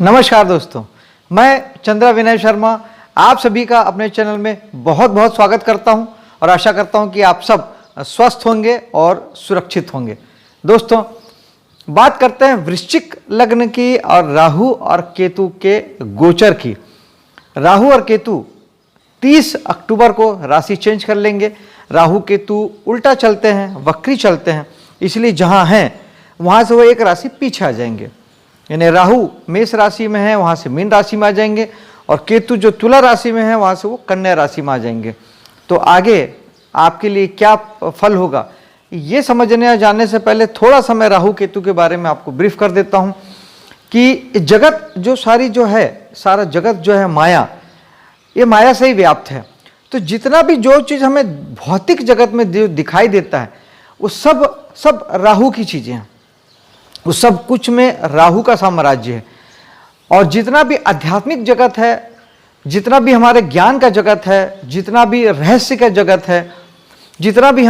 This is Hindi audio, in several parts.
नमस्कार दोस्तों, मैं चंद्रा विनय शर्मा आप सभी का अपने चैनल में बहुत बहुत स्वागत करता हूं और आशा करता हूं कि आप सब स्वस्थ होंगे और सुरक्षित होंगे। दोस्तों, बात करते हैं वृश्चिक लग्न की और राहु और केतु के गोचर की। राहु और केतु 30 अक्टूबर को राशि चेंज कर लेंगे। राहु केतु उल्टा चलते हैं, वक्री चलते हैं, इसलिए जहां हैं वहां से वो एक राशि पीछे आ जाएंगे। यानी राहु मेष राशि में है, वहां से मीन राशि में आ जाएंगे, और केतु जो तुला राशि में है वहां से वो कन्या राशि में आ जाएंगे। तो आगे आपके लिए क्या फल होगा ये समझने या जानने से पहले थोड़ा सा मैं राहु केतु के बारे में आपको ब्रीफ कर देता हूं कि जगत जो सारी जो है, सारा जगत जो है माया, ये माया से ही व्याप्त है। तो जितना भी जो चीज़ हमें भौतिक जगत में दिखाई देता है वो सब राहु की चीज़ें हैं। उस सब कुछ में राहु का साम्राज्य है। और जितना भी आध्यात्मिक जगत है, जितना भी हमारे ज्ञान का जगत है, जितना भी रहस्य का जगत है, जितना भी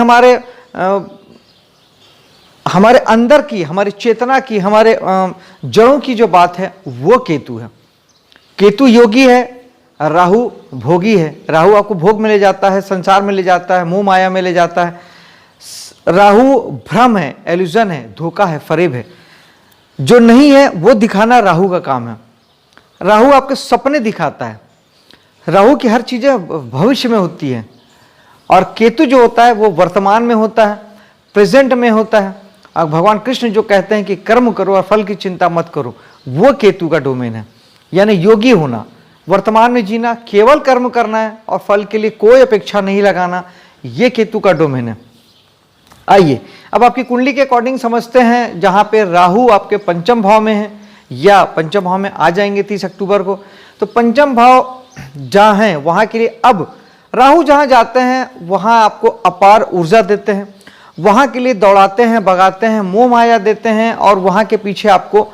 हमारे अंदर की, हमारी चेतना की, हमारे जड़ों की जो बात है वो केतु है। केतु योगी है, राहु भोगी है। राहु आपको भोग में ले जाता है, संसार में ले जाता है, मोह माया में ले जाता है। राहु भ्रम है, एल्यूजन है, धोखा है, फरेब है। जो नहीं है वो दिखाना राहु का काम है। राहु आपके सपने दिखाता है। राहु की हर चीजें भविष्य में होती है, और केतु जो होता है वो वर्तमान में होता है, प्रेजेंट में होता है। और भगवान कृष्ण जो कहते हैं कि कर्म करो और फल की चिंता मत करो, वो केतु का डोमेन है। यानी योगी होना, वर्तमान में जीना, केवल कर्म करना है और फल के लिए कोई अपेक्षा नहीं लगाना, ये केतु का डोमेन है। आइए अब आपकी कुंडली के अकॉर्डिंग समझते हैं। जहां पे राहु आपके पंचम भाव में है या पंचम भाव में आ जाएंगे 30 अक्टूबर को, तो पंचम भाव जहां है वहां के लिए अब राहु जहां जाते हैं वहां आपको अपार ऊर्जा देते हैं, वहां के लिए दौड़ाते हैं, भगाते हैं, मोह माया देते हैं, और वहां के पीछे आपको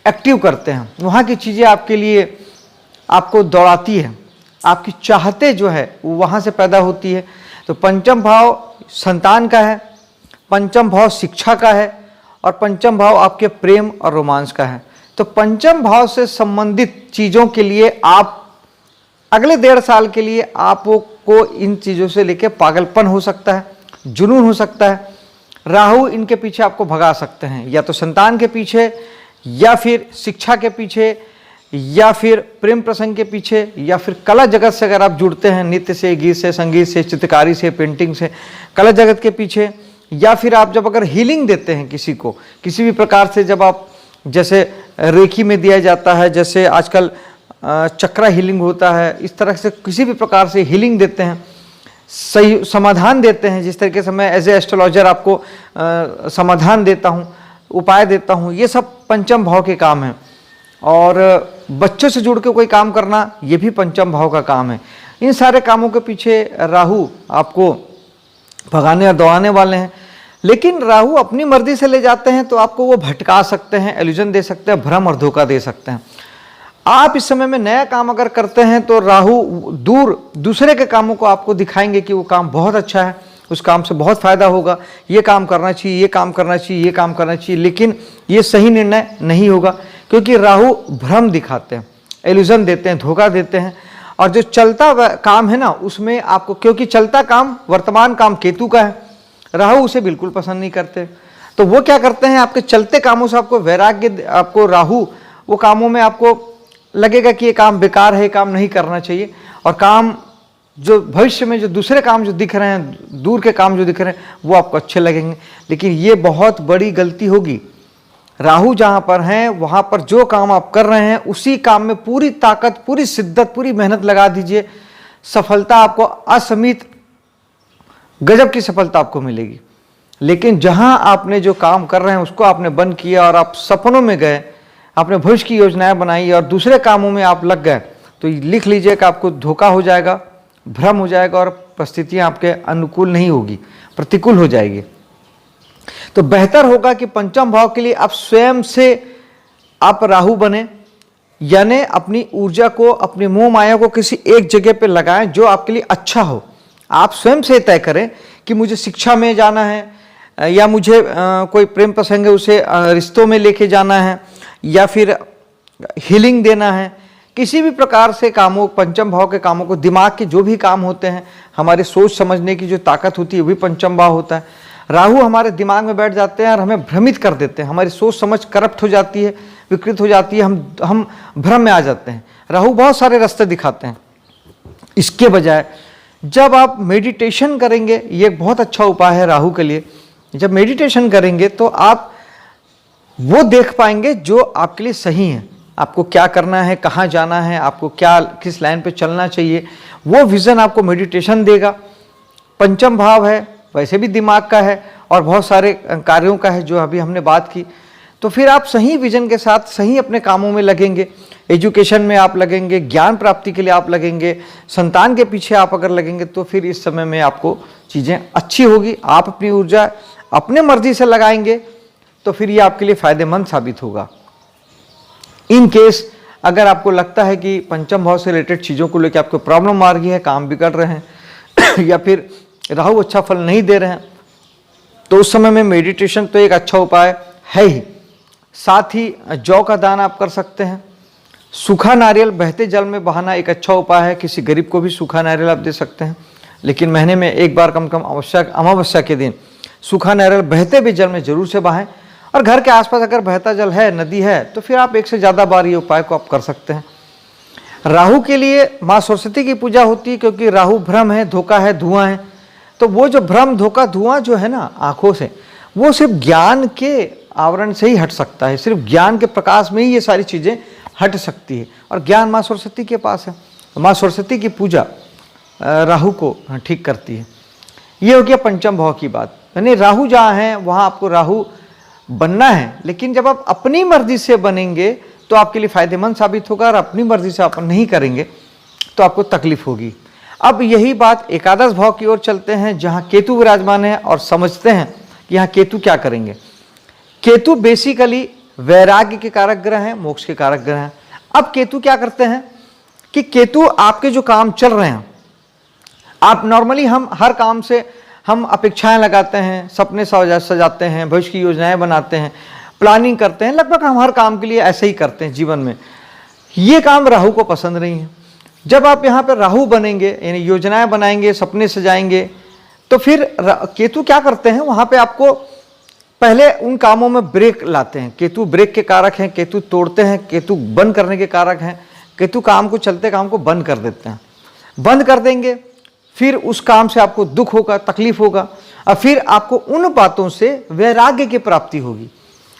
एक्टिव करते हैं। वहां की चीजें आपके लिए आपको दौड़ाती है, आपकी चाहते जो है वो वहां से पैदा होती है। तो पंचम भाव संतान का है, पंचम भाव शिक्षा का है, और पंचम भाव आपके प्रेम और रोमांस का है। तो पंचम भाव से संबंधित चीज़ों के लिए आप अगले 1.5 साल के लिए आपको इन चीज़ों से लेकर पागलपन हो सकता है, जुनून हो सकता है। राहु इनके पीछे आपको भगा सकते हैं, या तो संतान के पीछे, या फिर शिक्षा के पीछे, या फिर प्रेम प्रसंग के पीछे, या फिर कला जगत से अगर आप जुड़ते हैं, नृत्य से, गीत से, संगीत से, चित्रकारी से, पेंटिंग से, कला जगत के पीछे, या फिर आप जब अगर हीलिंग देते हैं किसी को, किसी भी प्रकार से, जब आप जैसे रेकी में दिया जाता है, जैसे आजकल चक्रा हीलिंग होता है, इस तरह से किसी भी प्रकार से हीलिंग देते हैं, सही समाधान देते हैं, जिस तरीके से मैं एज ए एस्ट्रोलॉजर आपको समाधान देता हूँ, उपाय देता हूँ, ये सब पंचम भाव के काम हैं। और बच्चों से जुड़ के कोई काम करना, ये भी पंचम भाव का काम है। इन सारे कामों के पीछे राहु आपको भगाने और दौड़ाने वाले हैं। लेकिन राहु अपनी मर्जी से ले जाते हैं तो आपको वो भटका सकते हैं, एल्यूजन दे सकते हैं, भ्रम और धोखा दे सकते हैं। आप इस समय में नया काम अगर करते हैं तो राहु दूसरे के कामों को आपको दिखाएंगे कि वो काम बहुत अच्छा है, उस काम से बहुत फायदा होगा, ये काम करना चाहिए, ये काम करना चाहिए, ये काम करना चाहिए, लेकिन ये सही निर्णय नहीं होगा, क्योंकि राहु भ्रम दिखाते हैं, एल्यूजन देते हैं, धोखा देते हैं। और जो चलता काम है ना, उसमें आपको, क्योंकि चलता काम, वर्तमान काम केतु का है, राहु उसे बिल्कुल पसंद नहीं करते। तो वो क्या करते हैं, आपके चलते कामों से आपको वैराग्य, आपको राहु वो कामों में आपको लगेगा कि ये काम बेकार है, ये काम नहीं करना चाहिए, और काम जो भविष्य में जो दूसरे काम जो दिख रहे हैं, दूर के काम जो दिख रहे हैं, वो आपको अच्छे लगेंगे। लेकिन ये बहुत बड़ी गलती होगी। राहु जहां पर हैं वहां पर जो काम आप कर रहे हैं उसी काम में पूरी ताकत, पूरी शिद्दत, पूरी मेहनत लगा दीजिए। सफलता आपको असीमित, गजब की सफलता आपको मिलेगी। लेकिन जहां आपने जो काम कर रहे हैं उसको आपने बंद किया और आप सपनों में गए, आपने भविष्य की योजनाएं बनाई और दूसरे कामों में आप लग गए, तो लिख लीजिए कि आपको धोखा हो जाएगा, भ्रम हो जाएगा, और परिस्थितियां आपके अनुकूल नहीं होगी, प्रतिकूल हो जाएगी। तो बेहतर होगा कि पंचम भाव के लिए आप स्वयं से आप राहु बने, यानी अपनी ऊर्जा को, अपनी मोह माया को किसी एक जगह पे लगाएं जो आपके लिए अच्छा हो। आप स्वयं से तय करें कि मुझे शिक्षा में जाना है, या मुझे कोई प्रेम प्रसंग है उसे रिश्तों में लेके जाना है, या फिर हीलिंग देना है, किसी भी प्रकार से कामों, पंचम भाव के कामों को, दिमाग के जो भी काम होते हैं, हमारे सोच समझने की जो ताकत होती है वो भी पंचम भाव होता है। राहु हमारे दिमाग में बैठ जाते हैं और हमें भ्रमित कर देते हैं, हमारी सोच समझ करप्ट हो जाती है, विकृत हो जाती है, हम भ्रम में आ जाते हैं। राहु बहुत सारे रास्ते दिखाते हैं। इसके बजाय जब आप मेडिटेशन करेंगे, ये एक बहुत अच्छा उपाय है राहु के लिए। जब मेडिटेशन करेंगे तो आप वो देख पाएंगे जो आपके लिए सही है, आपको क्या करना है, कहाँ जाना है, आपको क्या किस लाइन पे चलना चाहिए, वो विज़न आपको मेडिटेशन देगा। पंचम भाव है, वैसे भी दिमाग का है और बहुत सारे कार्यों का है जो अभी हमने बात की। तो फिर आप सही विजन के साथ सही अपने कामों में लगेंगे, एजुकेशन में आप लगेंगे, ज्ञान प्राप्ति के लिए आप लगेंगे, संतान के पीछे आप अगर लगेंगे तो फिर इस समय में आपको चीज़ें अच्छी होगी। आप अपनी ऊर्जा अपने मर्जी से लगाएंगे तो फिर ये आपके लिए फायदेमंद साबित होगा। इन केस अगर आपको लगता है कि पंचम भाव से रिलेटेड चीज़ों को लेकर आपको प्रॉब्लम आ रही है, काम बिगड़ रहे हैं या फिर राहु अच्छा फल नहीं दे रहे हैं, तो उस समय में मेडिटेशन तो एक अच्छा उपाय है ही। साथ ही जौ का दान आप कर सकते हैं। सूखा नारियल बहते जल में बहाना एक अच्छा उपाय है। किसी गरीब को भी सूखा नारियल आप दे सकते हैं, लेकिन महीने में एक बार कम कम अमावस्या के दिन सूखा नारियल बहते भी जल में जरूर से बहाएं। और घर के आसपास अगर बहता जल है, नदी है, तो फिर आप एक से ज़्यादा बार ये उपाय को आप कर सकते हैं। राहु के लिए माँ सरस्वती की पूजा होती है, क्योंकि राहु भ्रम है, धोखा है, धुआं है। तो वो जो भ्रम, धोखा, धुआं जो है ना आंखों से, वो सिर्फ ज्ञान के आवरण से ही हट सकता है, सिर्फ ज्ञान के प्रकाश में ही ये सारी चीज़ें हट सकती है। और ज्ञान माँ सरस्वती के पास है। माँ सरस्वती की पूजा राहु को ठीक करती है। ये हो गया पंचम भाव की बात। यानी राहु जहाँ है वहाँ आपको राहु बनना है, लेकिन जब आप अपनी मर्जी से बनेंगे तो आपके लिए फायदेमंद साबित होगा, और अपनी मर्जी से आप नहीं करेंगे तो आपको तकलीफ होगी। अब यही बात एकादश भाव की ओर चलते हैं, जहाँ केतु विराजमान है, और समझते हैं कि यहाँ केतु क्या करेंगे। केतु बेसिकली वैराग्य के कारक ग्रह हैं, मोक्ष के कारक ग्रह हैं। अब केतु क्या करते हैं कि केतु आपके जो काम चल रहे हैं, आप नॉर्मली हम हर काम से हम अपेक्षाएं लगाते हैं, सपने सजाते हैं, भविष्य की योजनाएं बनाते हैं, प्लानिंग करते हैं, लगभग हम हर काम के लिए ऐसे ही करते हैं जीवन में। ये काम राहु को पसंद नहीं है। जब आप यहाँ पर राहु बनेंगे, यानी योजनाएं बनाएंगे, सपने सजाएंगे, तो फिर केतु क्या करते हैं, वहाँ पे आपको पहले उन कामों में ब्रेक लाते हैं। केतु ब्रेक के कारक हैं, केतु तोड़ते हैं, केतु बंद करने के कारक हैं। केतु काम को, चलते काम को बंद कर देते हैं। बंद कर देंगे, फिर उस काम से आपको दुख होगा, तकलीफ होगा, और फिर आपको उन बातों से वैराग्य की प्राप्ति होगी।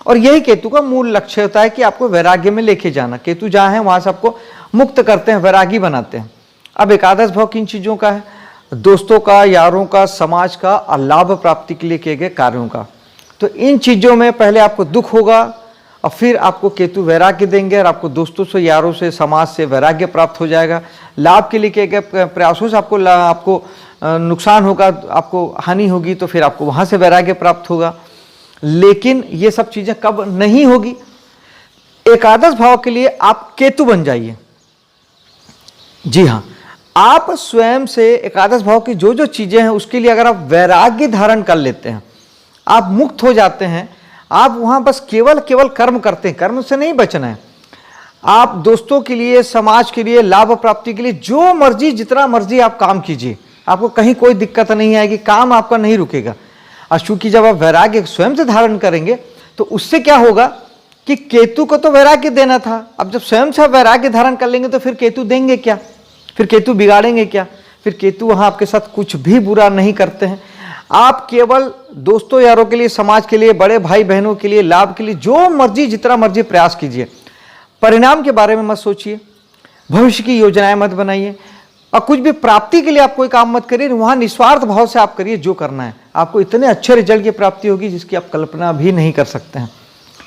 और यही केतु का मूल लक्ष्य होता है कि आपको वैराग्य में लेके जाना। केतु जहाँ है वहाँ से आपको मुक्त करते हैं, वैरागी बनाते हैं। अब एकादश भाव किन चीज़ों का है? दोस्तों का, यारों का, समाज का और लाभ प्राप्ति के लिए किए गए कार्यों का। तो इन चीज़ों में पहले आपको दुख होगा और फिर आपको केतु वैराग्य देंगे, और आपको दोस्तों से, यारों से, समाज से वैराग्य प्राप्त हो जाएगा। लाभ के लिए किए गए प्रयासों से आपको नुकसान होगा, आपको हानि होगी, तो फिर आपको वहाँ से वैराग्य प्राप्त होगा। लेकिन ये सब चीज़ें कब नहीं होगी? एकादश भाव के लिए आप केतु बन जाइए। जी हाँ, आप स्वयं से एकादश भाव की जो जो चीज़ें हैं उसके लिए अगर आप वैराग्य धारण कर लेते हैं, आप मुक्त हो जाते हैं। आप वहाँ बस केवल कर्म करते हैं, कर्म से नहीं बचना है। आप दोस्तों के लिए, समाज के लिए, लाभ प्राप्ति के लिए जो मर्जी, जितना मर्जी आप काम कीजिए, आपको कहीं कोई दिक्कत नहीं आएगी, काम आपका नहीं रुकेगा। और चूंकि जब आप वैराग्य स्वयं से धारण करेंगे तो उससे क्या होगा कि केतु को तो वैराग्य देना था, अब जब स्वयं से वैराग्य धारण कर लेंगे तो फिर केतु देंगे क्या, फिर केतु बिगाड़ेंगे क्या? फिर केतु वहाँ आपके साथ कुछ भी बुरा नहीं करते हैं। आप केवल दोस्तों यारों के लिए, समाज के लिए, बड़े भाई बहनों के लिए, लाभ के लिए जो मर्जी, जितना मर्जी प्रयास कीजिए। परिणाम के बारे में मत सोचिए, भविष्य की योजनाएं मत बनाइए, और कुछ भी प्राप्ति के लिए आप कोई काम मत करिए। वहाँ निस्वार्थ भाव से आप करिए जो करना है, आपको इतने अच्छे रिजल्ट की प्राप्ति होगी जिसकी आप कल्पना भी नहीं कर सकते हैं।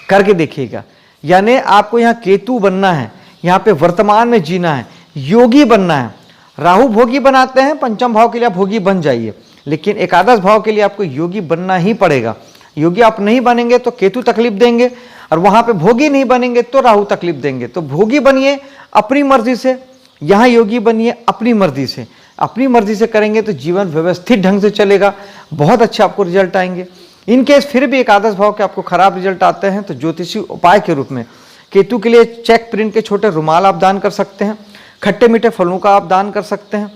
करके देखिएगा। यानी आपको यहाँ केतु बनना है, यहाँ पे वर्तमान में जीना है, योगी बनना है। राहु भोगी बनाते हैं, पंचम भाव के लिए आप भोगी बन जाइए, लेकिन एकादश भाव के लिए आपको योगी बनना ही पड़ेगा। योगी आप नहीं बनेंगे तो केतु तकलीफ देंगे, और वहां पे भोगी नहीं बनेंगे तो राहु तकलीफ देंगे। तो भोगी बनिए अपनी मर्जी से, यहाँ योगी बनिए अपनी मर्जी से। अपनी मर्जी से करेंगे तो जीवन व्यवस्थित ढंग से चलेगा, बहुत अच्छे आपको रिजल्ट आएंगे। इन केस फिर भी एकादश भाव के आपको खराब रिजल्ट आते हैं तो ज्योतिषी उपाय के रूप में केतु के लिए चेक प्रिंट के छोटे रुमाल आप दान कर सकते हैं। खट्टे मीठे फलों का आप दान कर सकते हैं।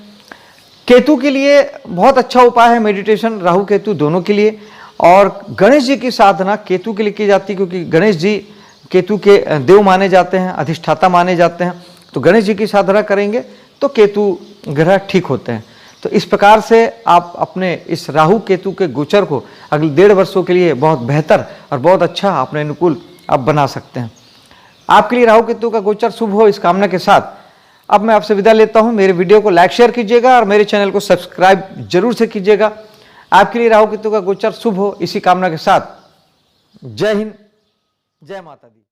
केतु के लिए बहुत अच्छा उपाय है मेडिटेशन, राहु केतु दोनों के लिए। और गणेश जी की साधना केतु के लिए की जाती है, क्योंकि गणेश जी केतु के देव माने जाते हैं, अधिष्ठाता माने जाते हैं। तो गणेश जी की साधना करेंगे तो केतु ग्रह ठीक होते हैं। तो इस प्रकार से आप अपने इस राहु केतु के गोचर को अगले 1.5 वर्षों के लिए बहुत बेहतर और बहुत अच्छा अपने अनुकूल आप बना सकते हैं। आपके लिए राहु केतु का गोचर शुभ हो, इस कामना के साथ अब मैं आपसे विदा लेता हूं। मेरे वीडियो को लाइक शेयर कीजिएगा और मेरे चैनल को सब्सक्राइब जरूर से कीजिएगा। आपके लिए राहु केतु का गोचर शुभ हो, इसी कामना के साथ जय हिंद, जय माता दी।